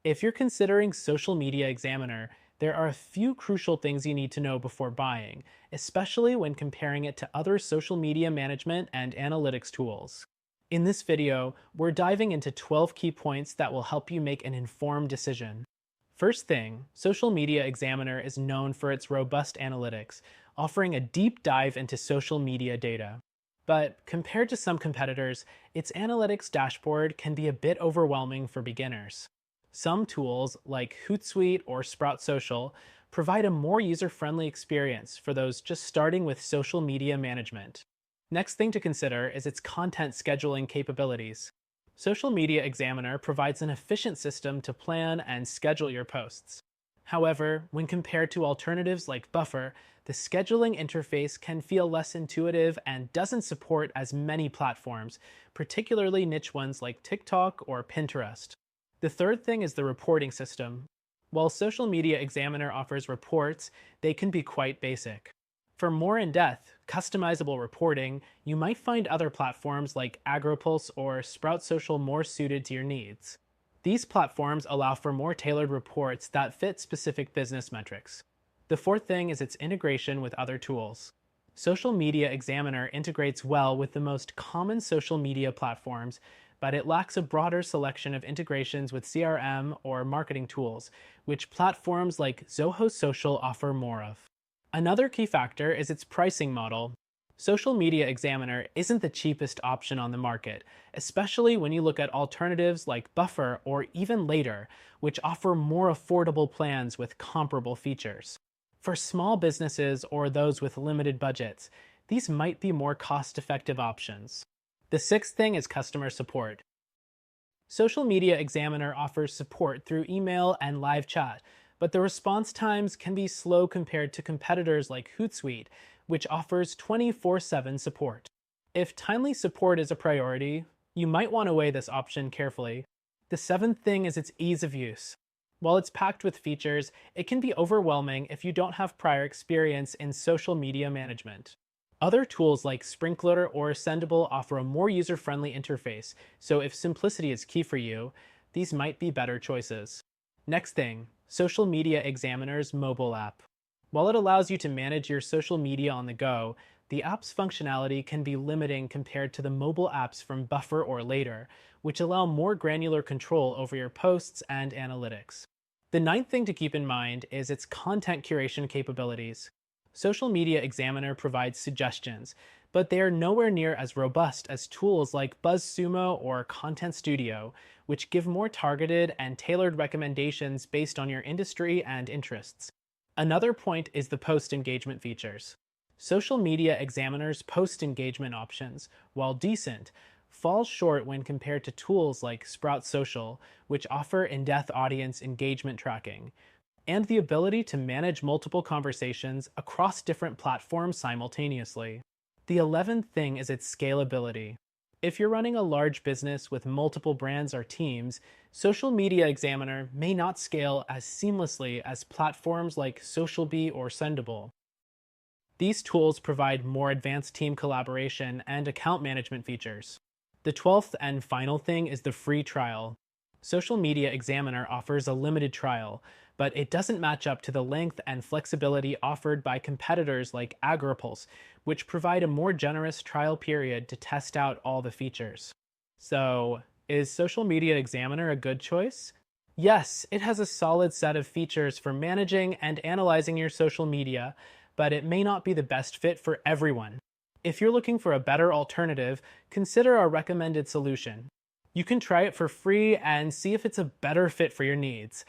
If you're considering Social Media Examiner, there are a few crucial things you need to know before buying, especially when comparing it to other social media management and analytics tools. In this video, we're diving into 12 key points that will help you make an informed decision. First thing, Social Media Examiner is known for its robust analytics, offering a deep dive into social media data. But compared to some competitors, its analytics dashboard can be a bit overwhelming for beginners. Some tools, like Hootsuite or Sprout Social, provide a more user-friendly experience for those just starting with social media management. Next thing to consider is its content scheduling capabilities. Social Media Examiner provides an efficient system to plan and schedule your posts. However, when compared to alternatives like Buffer, the scheduling interface can feel less intuitive and doesn't support as many platforms, particularly niche ones like TikTok or Pinterest. The third thing is the reporting system. While Social Media Examiner offers reports, they can be quite basic. For more in-depth, customizable reporting, you might find other platforms like AgriPulse or Sprout Social more suited to your needs. These platforms allow for more tailored reports that fit specific business metrics. The fourth thing is its integration with other tools. Social Media Examiner integrates well with the most common social media platforms, but it lacks a broader selection of integrations with CRM or marketing tools, which platforms like Zoho Social offer more of. Another key factor is its pricing model. Social Media Examiner isn't the cheapest option on the market, especially when you look at alternatives like Buffer or even Later, which offer more affordable plans with comparable features. For small businesses or those with limited budgets, these might be more cost-effective options. The sixth thing is customer support. Social Media Examiner offers support through email and live chat, but the response times can be slow compared to competitors like Hootsuite, which offers 24/7 support. If timely support is a priority, you might want to weigh this option carefully. The seventh thing is its ease of use. While it's packed with features, it can be overwhelming if you don't have prior experience in social media management. Other tools like Sprinkler or Sendable offer a more user-friendly interface, so if simplicity is key for you, these might be better choices. Next thing, Social Media Examiner's mobile app. While it allows you to manage your social media on the go, the app's functionality can be limiting compared to the mobile apps from Buffer or Later, which allow more granular control over your posts and analytics. The ninth thing to keep in mind is its content curation capabilities. Social Media Examiner provides suggestions, but they are nowhere near as robust as tools like BuzzSumo or Content Studio, which give more targeted and tailored recommendations based on your industry and interests. Another point is the post engagement features. Social Media Examiner's post engagement options, while decent, fall short when compared to tools like Sprout Social, which offer in-depth audience engagement tracking, and the ability to manage multiple conversations across different platforms simultaneously. The 11th thing is its scalability. If you're running a large business with multiple brands or teams, Social Media Examiner may not scale as seamlessly as platforms like SocialBee or Sendable. These tools provide more advanced team collaboration and account management features. The 12th and final thing is the free trial. Social Media Examiner offers a limited trial, but it doesn't match up to the length and flexibility offered by competitors like AgriPulse, which provide a more generous trial period to test out all the features. So, is Social Media Examiner a good choice? Yes, it has a solid set of features for managing and analyzing your social media, but it may not be the best fit for everyone. If you're looking for a better alternative, consider our recommended solution. You can try it for free and see if it's a better fit for your needs.